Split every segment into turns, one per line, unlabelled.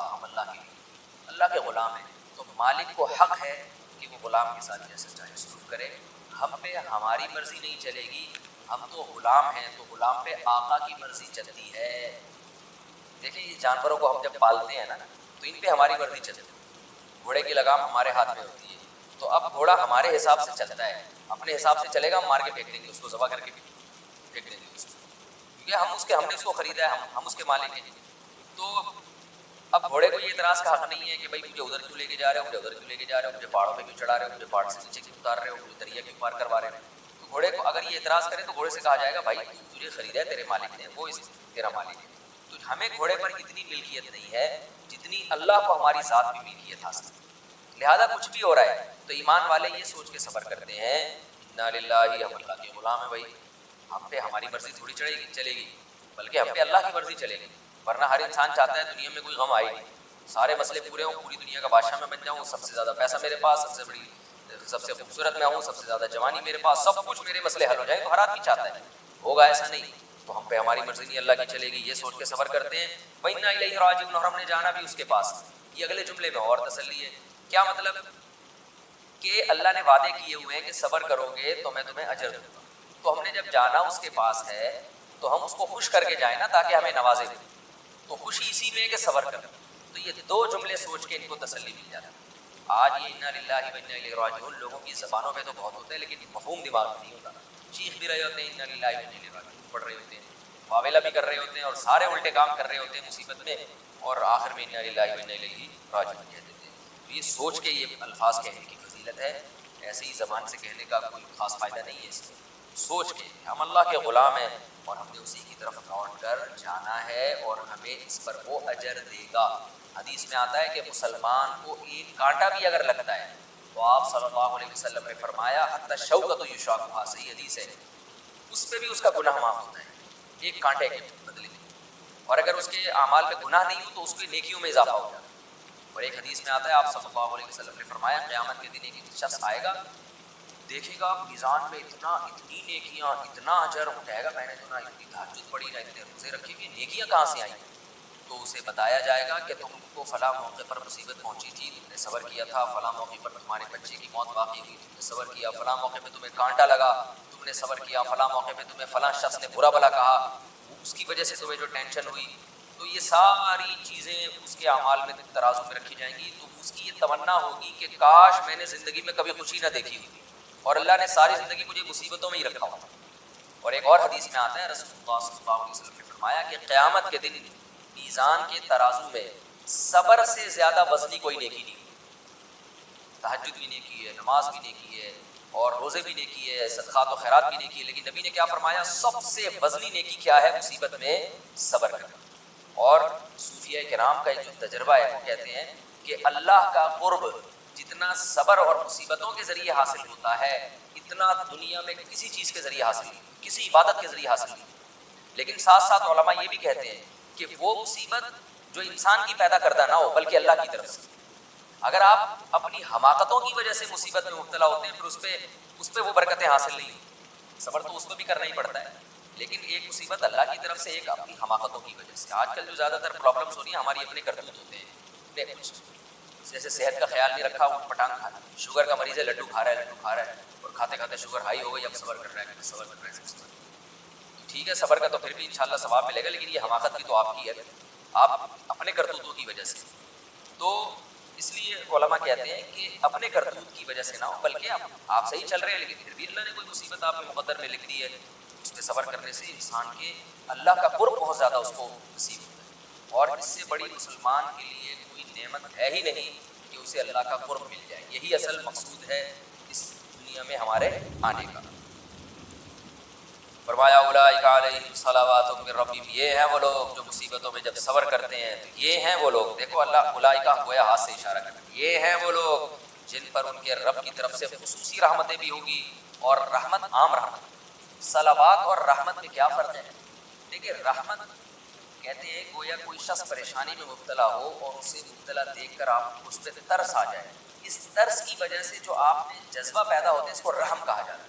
اللہ، ہم اللہ کے غلام ہیں، تو مالک کو حق ہے کہ وہ غلام کے ساتھ جیسا چاہے سلوک کرے. ہم پہ ہماری مرضی نہیں چلے گی، ہم تو غلام ہیں، تو غلام پہ آقا کی مرضی چلتی ہے. دیکھیں یہ جانوروں کو ہم جب پالتے ہیں نا تو ان پہ ہماری مرضی چلتی ہے. گھوڑے کی لگام ہمارے ہاتھ میں ہوتی ہے، تو اب گھوڑا ہمارے حساب سے چلتا ہے، اپنے حساب سے چلے گا، ہم مار کے پھینک دیں گے اس کو، ذبح کر کے پھینک دیں گے اس کو، کیونکہ ہم نے اس کو خریدا ہے، ہم اس کے مالک ہیں. تو اب گھوڑے کو یہ اعتراض کا حق نہیں ہے کہ بھائی مجھے ادھر کیوں لے کے جا رہے ہو، مجھے ادھر کیوں لے کے جا رہے ہو، مجھے پہاڑوں پہ کیوں چڑھا رہے ہو، مجھے پہاڑ سے نیچے کیوں اتار رہے ہو، مجھے دریا کیوں پار کروا رہے ہو. تو گھوڑے کو اگر یہ اعتراض کرے تو گھوڑے سے کہا جائے گا بھائی تجھے خریدا ہے تیرے مالک نے، وہ تیرا مالک ہے. تو ہمیں گھوڑے پر اتنی ملکیت نہیں ہے جتنی اللہ کو ہماری ذات بھی ملکیت حاصل ہے. لہذا کچھ بھی ہو رہا ہے تو ایمان والے یہ سوچ کے صبر کرتے ہیں انا للہ، ہم اللہ کے غلام ہیں. بھائی ہم پہ ہماری مرضی تھوڑی چلے گی، بلکہ ہم پہ اللہ کی مرضی چلے گی. ورنہ ہر انسان چاہتا ہے دنیا میں کوئی غم آئے نہیں، سارے مسئلے پورے ہوں، پوری دنیا کا بادشاہ میں بن جاؤں، سب سے زیادہ پیسہ میرے پاس، سب سے خوبصورت میں ہوں، سب سے زیادہ جوانی میرے پاس، سب کچھ میرے مسئلے حل ہو جائیں. تو ہر آدمی چاہتا ہے، ہوگا ایسا نہیں. تو ہم پہ ہماری مرضی نہیں، اللہ کی چلے گی، یہ سوچ کے صبر کرتے ہیں. وَإِنَّا إِلَيْهِ رَاجِعُونَ، اور ہم نے جانا بھی اس کے پاس. یہ اگلے جملے میں اور تسلی ہے. کیا مطلب؟ کہ اللہ نے وعدے کیے ہوئے ہیں کہ صبر کرو گے تو میں تمہیں اجر دوں گا. تو ہم نے جب جانا اس کے پاس ہے تو ہم اس کو خوش کر کے جائیں نا، تاکہ ہمیں نوازے. تو خوشی اسی میں کہ صبر کر. تو یہ دو جملے سوچ کے ان کو تسلی مل جاتی. آج یہ انا للہ و انا الیہ راجعون لوگوں کی زبانوں پہ تو بہت ہوتا ہے، لیکن مفہوم دماغ میں نہیں ہوتا. چیخ بھی رہے ہوتے ہیں انا للہ و انا الیہ راجعون، پڑھ رہے ہوتے ہیں، واویلا بھی کر رہے ہوتے ہیں، اور سارے الٹے کام کر رہے ہوتے ہیں مصیبت میں، اور آخر میں انا للہ و انا الیہ راجعون کہہ دیتے ہیں. تو یہ سوچ کے یہ الفاظ کہنے کی فضیلت ہے. ایسے ہی زبان سے کہنے کا کوئی خاص فائدہ نہیں ہے اس میں. سوچ کے ہم اللہ کے غلام ہیں اور ہم نے اسی کی طرف لوٹ کر جانا ہے، اور ہمیں اس پر وہ اجر دے گا. حدیث میں آتا ہے کہ مسلمان کو ایک کانٹا بھی اگر لگتا ہے تو آپ صلی اللہ علیہ وسلم نے فرمایا حتی الشوکۃ یشاقھا، صحیح حدیث ہے، اس پہ بھی اس کا گناہ معاف ہوتا ہے ایک کانٹے کے بدلے میں. اور اگر اس کے اعمال میں گناہ نہیں ہو تو اس کی نیکیوں میں اضافہ ہو جاتا ہے. اور ایک حدیث میں آتا ہے آپ صلی اللہ علیہ وسلم نے فرمایا قیامت کے دن ایک شخص آئے گا، دیکھے گا میزان میں اتنی نیکیاں، اتنا اجر اٹھائے گا، میں نے تو نہ اتنی تہجد پڑھی، نہ اتنے روزے رکھے، کہ نیکیاں کہاں سے آئیں؟ تو اسے بتایا جائے گا کہ تم کو فلاں موقع پر مصیبت پہنچی تھی، تم نے صبر کیا تھا، فلاں موقع پر تمہارے بچے کی موت واقع ہوئی، تم نے صبر کیا، فلاں موقع پہ تمہیں کانٹا لگا، تم نے صبر کیا، فلاں موقع پہ تمہیں فلاں شخص نے برا بھلا کہا، اس کی وجہ سے تمہیں جو ٹینشن ہوئی. تو یہ ساری چیزیں اس کے اعمال میں ترازو میں رکھی جائیں گی. تو اس کی یہ تمنا ہوگی کہ کاش میں نے زندگی میں کبھی خوشی نہ دیکھی ہوتی، اور اللہ نے ساری زندگی مجھے مصیبتوں میں ہی رکھا ہوتا. اور ایک اور حدیث میں آتا ہے رسول اللہ صلی اللہ علیہ وسلم نے فرمایا کہ قیامت کے دن میزان کے ترازو میں صبر سے زیادہ وزنی کوئی نیکی نہیں. تہجد بھی نیکی ہے، نماز بھی نیکی ہے، اور روزے بھی نیکی ہے، صدقات و خیرات بھی نیکی ہے، لیکن نبی نے کیا فرمایا؟ سب سے وزنی نیکی کیا ہے؟ مصیبت میں صبر کرنا. اور صوفیہ کرام کا جو تجربہ ہے وہ کہتے ہیں کہ اللہ کا قرب جتنا صبر اور مصیبتوں کے ذریعے حاصل ہوتا ہے اتنا دنیا میں کسی چیز کے ذریعے حاصل نہیں، کسی عبادت کے ذریعے حاصل نہیں. لیکن ساتھ ساتھ علماء یہ بھی کہتے ہیں کہ وہ مصیبت جو انسان کی پیدا کردہ نہ ہو بلکہ اللہ کی طرف سے. اگر آپ اپنی حماقتوں کی وجہ سے مصیبت میں مبتلا ہوتے ہیں پھر اس پہ وہ برکتیں حاصل نہیں ہوتی. صبر تو اس پہ بھی کرنا ہی پڑتا ہے، لیکن ایک مصیبت اللہ کی طرف سے، ایک اپنی حماقتوں کی وجہ سے. آج کل جو زیادہ تر پرابلمس ہو رہی ہیں ہماری اپنے کرتوت ہوتے ہیں. جیسے صحت کا خیال نہیں رکھا، اٹھ پٹانگ کھا، شوگر کا مریض ہے، لڈو کھا رہا ہے اور کھاتے کھاتے شوگر ہائی ہو گئی، اب صبر کر رہا ہے، صبر کر رہا ہے. ٹھیک ہے صبر کا تو پھر بھی انشاءاللہ ثواب ملے گا، لیکن یہ حماقت بھی تو آپ کی ہے، آپ اپنے کرتوتوں کی وجہ سے. تو اس لیے علماء کہتے ہیں کہ اپنے کرتوت کی وجہ سے نہ ہو، بلکہ آپ صحیح چل رہے ہیں لیکن پھر بھی اللہ نے کوئی مصیبت آپ کے مقدر میں لکھ دی ہے. اس پہ صبر کرنے سے انسان کے اللہ کا قرب بہت زیادہ اس کو نصیب ہوتا ہے. اور اس سے بڑی مسلمان کے لیے کوئی نعمت ہے ہی نہیں کہ اسے اللہ کا قرب مل جائے. یہی اصل مقصود ہے اس دنیا میں ہمارے آنے کا. فرمایا اولئک علیہم صلوات من ربہم، یہ ہیں وہ لوگ جو مصیبتوں میں جب صبر کرتے ہیں. تو یہ ہیں وہ لوگ، دیکھو اللہ اولئک گویا ہاتھ سے اشارہ کرتا ہے، یہ ہیں وہ لوگ جن پر ان کے رب کی طرف سے خصوصی رحمتیں بھی ہوگی اور رحمت عام رحمت. صلوات اور رحمت میں کیا فرق ہے؟ دیکھیں رحمت کہتے ہیں گویا کوئی شخص پریشانی میں مبتلا ہو اور اسے مبتلا دیکھ کر آپ اس پہ ترس آ جائے. اس ترس کی وجہ سے جو آپ میں جذبہ پیدا ہوتا ہے اس کو رحم کہا جاتا ہے.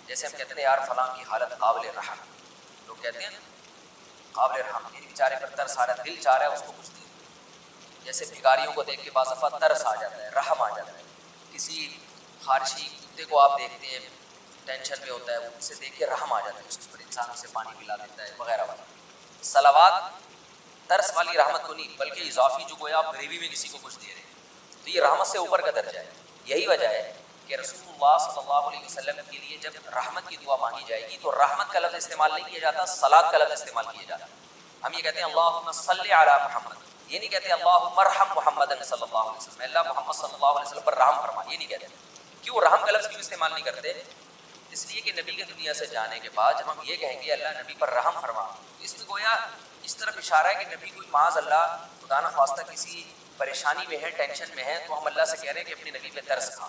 جیسے ہم کہتے ہیں یار فلاں کی حالت قابل رحم، لوگ کہتے ہیں قابل رحم، یعنی بیچارے پر ترس آ رہا ہے، دل چاہ رہا ہے اس کو کچھ دے. جیسے بھکاریوں کو دیکھ کے بعض دفعہ ترس آ جاتا ہے، رحم آ جاتا ہے. کسی خارشی کتے کو آپ دیکھتے ہیں ٹینشن میں ہوتا ہے، وہ اسے دیکھ کے رحم آ جاتا ہے اس کے اوپر، انسان اسے پانی پلا دیتا ہے وغیرہ وغیرہ. صلوات ترس والی رحمت کو نہیں بلکہ اضافی، جو گویا آپ گریوی میں کسی کو کچھ دے رہے ہیں، تو یہ رحمت سے اوپر کا درجہ ہے. یہی وجہ ہے کہ رسول اللہ صلی اللہ علیہ وسلم کے لیے جب رحمت کی دعا مانگی جائے گی تو رحمت کا لفظ استعمال نہیں کیا جاتا، صلاۃ کا لفظ استعمال کیا جاتا. ہم یہ کہتے ہیں اللہم صلی علی محمد، یہ نہیں کہتے اللہم ارحم محمد صلی اللہ علیہ وسلم، اللہ محمد صلی اللہ علیہ وسلم پر رحم فرما، یہ نہیں کہتے. کیوں رحم کا لفظ کیوں استعمال نہیں کرتے؟ اس لیے کہ نبی کے دنیا سے جانے کے بعد جب ہم یہ کہیں گے اللہ نبی پر رحم فرما، تو اس میں گویا اس طرف اشارہ ہے کہ نبی کوئی معاذ اللہ خدا نہ خواستہ کسی پریشانی میں ہے، ٹینشن میں ہے، تو ہم اللہ سے کہہ رہے ہیں کہ اپنے نبی پہ ترس کھا.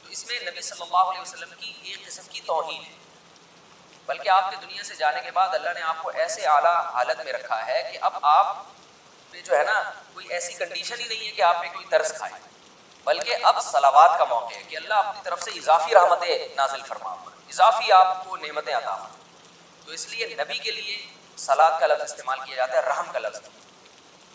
تو اس میں نبی صلی اللہ علیہ وسلم کی ایک قسم کی توہین ہے، بلکہ آپ کے دنیا سے جانے کے بعد اللہ نے آپ کو ایسے اعلیٰ حالت میں رکھا ہے کہ اب آپ پہ جو ہے نا کوئی ایسی کنڈیشن ہی نہیں ہے کہ آپ پہ کوئی ترس کھائے، بلکہ اب صلوات کا موقع ہے کہ اللہ اپنی طرف سے اضافی رحمتیں نازل فرما، اضافی آپ کو نعمتیں عطا فرما. تو اس لیے نبی کے لیے صلاۃ کا لفظ استعمال کیا جاتا ہے، رحم کا لفظ.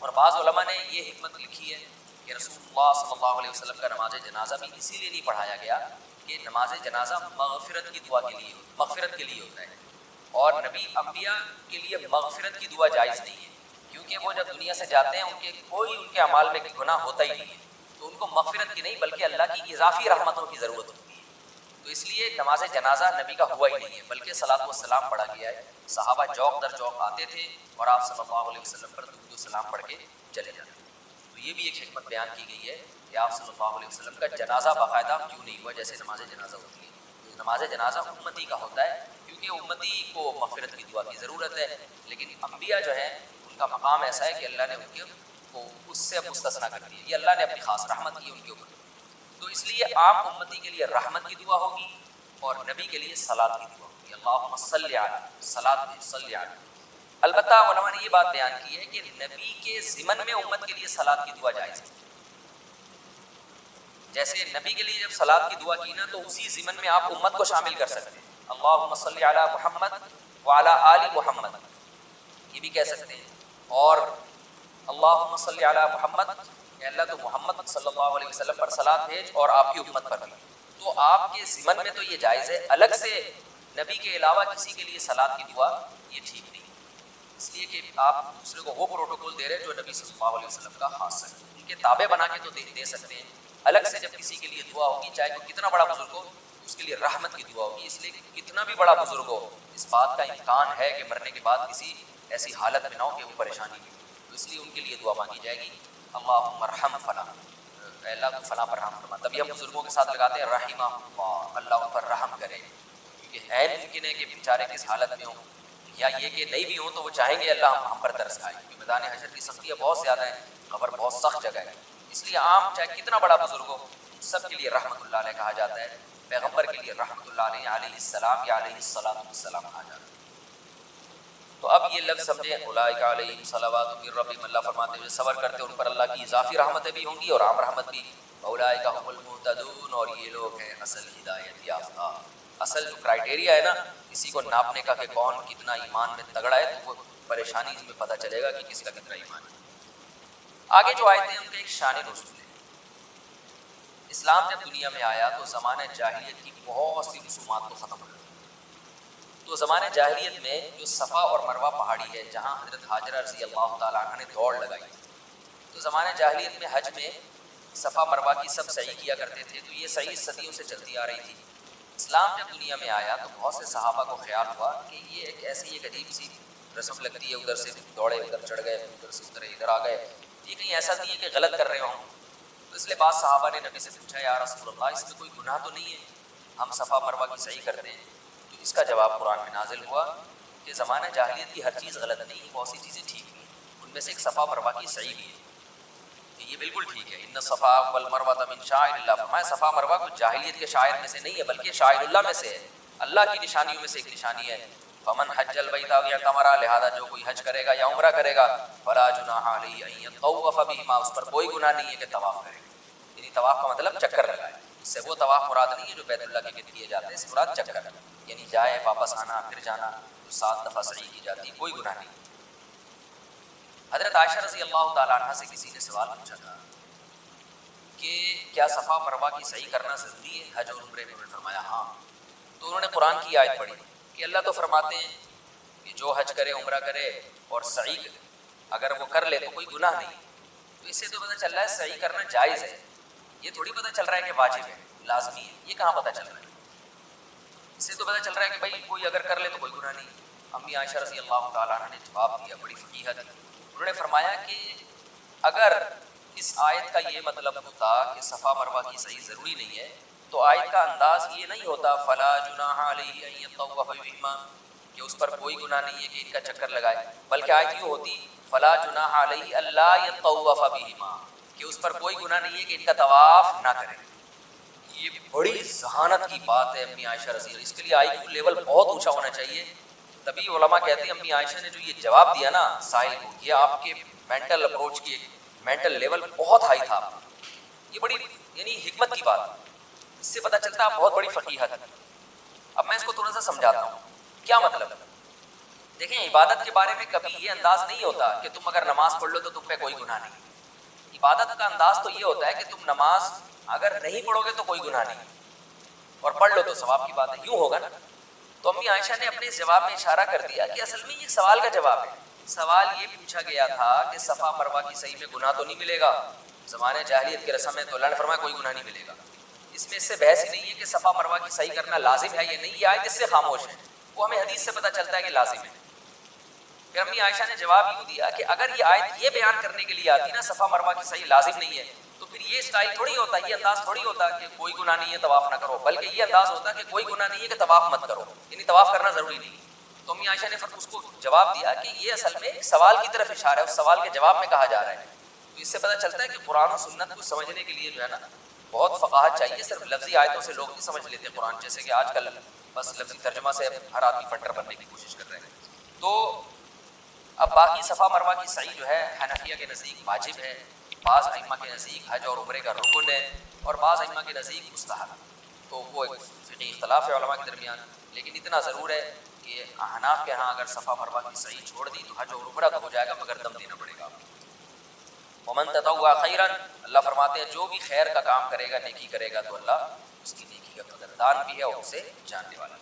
اور بعض علماء نے یہ حکمت لکھی ہے کہ رسول اللہ صلی اللہ علیہ وسلم کا نماز جنازہ بھی اسی لیے نہیں پڑھایا گیا کہ نماز جنازہ مغفرت کی دعا کے لیے، مغفرت کے لیے ہوتا ہے، اور نبی انبیاء کے لیے مغفرت کی دعا جائز نہیں ہے، کیونکہ وہ جب دنیا سے جاتے ہیں ان کے اعمال میں گناہ ہوتا ہی نہیں ہے، تو ان کو مغفرت کی نہیں بلکہ اللہ کی اضافی رحمتوں کی ضرورت ہوتی ہے. تو اس لیے نماز جنازہ نبی کا ہوا ہی نہیں ہے بلکہ صلاۃ و سلام پڑھا گیا ہے. صحابہ چوک در چوک آتے تھے اور آپ صلی اللہ علیہ وسلم پر درود و سلام پڑھ کے چلے جاتے تھے. تو یہ بھی ایک حکمت بیان کی گئی ہے کہ آپ صلی اللہ علیہ وسلم کا جنازہ باقاعدہ کیوں نہیں ہوا جیسے نماز جنازہ ہوتی ہے. تو نماز جنازہ امتی کا ہوتا ہے کیونکہ امتی کو مغفرت کی دعا کی ضرورت ہے، لیکن انبیاء جو ہیں ان کا مقام ایسا ہے کہ اللہ نے ان کو اس سے مستثنا کر دیا، یہ اللہ نے اپنی خاص رحمت کی ان کے اوپر. تو اس لیے عام امتی کے لیے رحمت کی دعا ہوگی اور نبی کے لیے صلاۃ کی دعا ہوگی، اللہم صلی علی، صلاۃ میں صلی علی. البتہ علماء نے یہ بات بیان کی ہے کہ نبی کے ضمن میں امت کے لیے صلاۃ کی دعا جائز ہے. جیسے نبی کے لیے جب صلاۃ کی دعا کی نا تو اسی ضمن میں آپ امت کو شامل کر سکتے ہیں، اللہم صلی علی محمد وعلی آل محمد، یہ بھی کہہ سکتے ہیں. اور اللہم صلی علی محمد، کہ اللہ تو محمد صلی اللہ علیہ وسلم پر صلاۃ بھیج اور آپ کی امت پر بھی. تو آپ کے ضمن میں تو یہ جائز ہے، الگ سے نبی کے علاوہ کسی کے لیے صلاۃ کی دعا یہ ٹھیک نہیں، اس لیے کہ آپ دوسرے کو وہ پروٹوکول دے رہے ہیں جو نبی صلی اللہ علیہ وسلم کا خاص ہے. ان کے تابع بنا کے تو دے سکتے ہیں، الگ سے جب کسی کے لیے دعا ہوگی چاہے وہ کتنا بڑا بزرگ ہو اس کے لیے رحمت کی دعا ہوگی، اس لیے کہ کتنا بھی بڑا بزرگ ہو اس بات کا امکان ہے کہ مرنے کے بعد کسی ایسی حالت میں نہ ہو کہ وہ پریشانی ہو، تو اس لیے ان کے لیے دعا مانگی جائے گی اللہم ارحم فلاں، اللہ تو فلاں پر رحم فرما. تبھی ہم بزرگوں کے ساتھ لگاتے ہیں رحمہ اللہ، اللہ ان پر رحم کرے، کیونکہ ہے ممکن ہے کہ بیچارے کس حالت میں ہوں، یا یہ کہ نہیں بھی ہوں تو وہ چاہیں گے اللہ ہم پر ترس کھائے، کیونکہ میدان حشر کی سختیاں بہت زیادہ ہیں، قبر بہت سخت جگہ ہے. اس لیے عام چاہے کتنا بڑا بزرگ ہو سب کے لیے رحمت اللہ علیہ کہا جاتا ہے، پیغمبر کے لیے رحمت اللہ علیہ علیہ السلام یا علیہ السلام کہا جاتا ہے. تو اب یہ لفظ سمجھیں اولئک علیہم صلوات من ربہم، اللہ فرماتے ہیں صبر کرتے ان پر اللہ کی اضافی رحمتیں بھی ہوں گی اور عام رحمت بھی. اولئک هم المہتدون، اور یہ لوگ ہیں اصل ہدایت یافتہ. اصل جو کرائٹیریا ہے نا کسی کو ناپنے کا کہ کون کتنا ایمان میں تگڑا ہے تو وہ پریشانی اس میں پتہ چلے گا کہ کس کا کتنا ایمان ہے. آگے جو آیتیں ہیں ان کا ایک شان نزول ہے. اسلام جب دنیا میں آیا تو زمانہ جاہلیت کی بہت سی رسومات کو ختم کر دیا. تو زمانہ جاہلیت میں جو صفا اور مروہ پہاڑی ہے جہاں حضرت حاجرہ رضی اللہ تعالیٰ عنہ نے دوڑ لگائی، تو زمانہ جاہلیت میں حج میں صفا مروہ کی سب سعی کیا کرتے تھے، تو یہ سعی صدیوں سے چلتی آ رہی تھی. اسلام جب دنیا میں آیا تو بہت سے صحابہ کو خیال ہوا کہ یہ ایک ایسی ایک عجیب سی رسم لگتی ہے، ادھر سے دوڑے ادھر چڑھ گئے، ادھر سے اترے ادھر آ گئے، یہ کہیں ایسا نہیں ہے کہ غلط کر رہے ہوں. تو اس لیے بعض صحابہ نے نبی سے پوچھا یا رسول اللہ اس میں کوئی گناہ تو نہیں ہے، ہم صفا مروہ کی صحیح کرتے ہیں؟ تو اس کا جواب قرآن میں نازل ہوا کہ زمانہ جاہلیت کی ہر چیز غلط نہیں، بہت سی چیزیں ٹھیک بھی ہیں، ان میں سے ایک صفا مروہ کی صحیح بھی ہے کہ یہ بالکل ٹھیک ہے. ان الصفا والمروہ من شعائر اللہ، فرمایا صفا مروہ کو جاہلیت کے شاعر میں سے نہیں ہے بلکہ شاعر اللہ میں سے ہے، اللہ کی نشانیوں میں سے ایک نشانی ہے. فمن حج البیت او اعتمر، لہذا جو کوئی حج کرے گا یا عمرہ کرے گا فلا جناح علیہ ان یطوف بہما، اس پر کوئی گناہ نہیں ہے کہ طواف کرے. یعنی طواف کا مطلب چکر لگائے، اس سے وہ طواف مراد نہیں ہے جو بیت اللہ کے گرد کیے جاتے ہیں، اس مراد چکر ہے، یعنی جائے واپس آنا پھر جانا، جو 7 دفعہ سعی کی جاتی، کوئی گناہ نہیں. حضرت عائشہ رضی اللہ تعالیٰ عنہ سے کسی نے سوال پوچھا تھا کہ کیا صفا مروہ کی صحیح کرنا ضروری ہے حج اور عمرے میں؟ انہوں نے فرمایا ہاں. تو انہوں نے قرآن کی آیت پڑھی کہ اللہ تو فرماتے ہیں کہ جو حج کرے عمرہ کرے اور سعی اگر وہ کر لے تو کوئی گناہ نہیں. تو اس سے تو پتہ چل رہا ہے سعی کرنا جائز ہے, یہ تھوڑی پتہ چل رہا ہے کہ واجب ہے لازمی ہے. یہ کہاں پتہ چل رہا ہے؟ اس سے تو پتہ چل رہا ہے کہ بھائی کوئی اگر کر لے تو کوئی گناہ نہیں. امی عائشہ رضی اللہ تعالیٰ عنہ نے جواب دیا, بڑی فقیہ تھی. انہوں نے فرمایا کہ اگر اس آیت کا یہ مطلب ہوتا کہ صفا مروہ کی صحیح ضروری نہیں ہے تو آیت کا انداز یہ نہیں ہوتا فلا جناح علیہ ان یطوف بہما, کہ اس پر کوئی گناہ نہیں ہے کہ ان کا چکر لگائے, بلکہ آیت یہ ہوتی فلا جناح علیہ الا یطوف بہما, کہ اس پر کوئی گناہ نہیں ہے کہ ان کا طواف نہ کرے. یہ بڑی ذہانت کی بات ہے امی عائشہ رضی اللہ, اس کے لیے آئی کیو لیول بہت اونچا ہونا چاہیے. تبھی علماء کہتے ہیں امی عائشہ نے جو یہ جواب دیا نا سائل کو, یہ آپ کے مینٹل اپروچ کی مینٹل لیول بہت ہائی تھا. یہ بڑی یعنی حکمت کی بات, اس سے پتہ چلتا ہے بہت بڑی فقیہ ہے. اب میں اس کو تھوڑا سا سمجھاتا ہوں کیا مطلب. دیکھیں عبادت کے بارے میں کبھی یہ انداز نہیں ہوتا کہ تم اگر نماز پڑھ لو تو تم پہ کوئی گناہ نہیں. عبادت کا انداز تو یہ ہوتا ہے کہ تم نماز اگر نہیں پڑھو گے تو کوئی گناہ نہیں, اور پڑھ لو تو ثواب کی بات ہے. یوں ہوگا نا. تو امی عائشہ نے اپنے جواب میں اشارہ کر دیا کہ اصل میں یہ سوال کا جواب ہے. سوال یہ پوچھا گیا تھا کہ صفا مروہ کی صحیح میں گناہ تو نہیں ملے گا, زمانے جاہلیت کی رسم ہے تو اللہ نے فرمایا کوئی گناہ نہیں ملے گا. اس میں اس سے بحث ہی نہیں ہے کہ صفا مروہ کی صحیح کرنا لازم ہے یا نہیں, یہ آیت اس سے خاموش ہے. وہ ہمیں حدیث سے پتہ چلتا ہے کہ لازم ہے. پھر امی عائشہ نے جواب یوں دیا کہ اگر یہ آیت یہ بیان کرنے کے لیے آتی نا صفا مروہ کی صحیح لازم نہیں ہے, تو پھر یہ اسٹائل تھوڑی ہوتا, یہ انداز تھوڑی ہوتا کہ کوئی گناہ نہیں ہے طواف نہ کرو, بلکہ یہ انداز ہوتا کہ کوئی گناہ نہیں ہے کہ طواف مت کرو, یعنی طواف کرنا ضروری نہیں. تو امی عائشہ نے پھر اس کو جواب دیا کہ یہ اصل میں ایک سوال کی طرف اشارہ ہے, اس سوال کے جواب میں کہا جا رہا ہے. تو اس سے پتہ چلتا ہے کہ قرآن و سنت کو سمجھنے کے لیے جو ہے نا بہت فقاہت چاہیے. صرف لفظی آیتوں سے لوگ نہیں سمجھ لیتے قرآن, جیسے کہ آج کل بس لفظی ترجمہ سے ہر آدمی فنٹر بننے کی کوشش کر رہے ہیں. تو اب باقی صفا مروہ کی صحیح جو ہے حنفیہ کے نزدیک واجب ہے, بعض ائمہ کے نزدیک حج اور عمرے کا رکن ہے, اور بعض ائمہ کے نزدیک مستحب. تو وہ ایک فقہی اختلاف ہے علماء کے درمیان, لیکن اتنا ضرور ہے کہ احناف کے ہاں اگر صفا مروہ کی صحیح چھوڑ دی تو حج اور عمرہ تو ہو جائے گا مگر دم دینا پڑے گا. ومن تطوع خیرا, اللہ فرماتے ہیں جو بھی خیر کا کام کرے گا نیکی کرے گا تو اللہ اس کی نیکی کا قدردان بھی ہے اور اسے جاننے والا.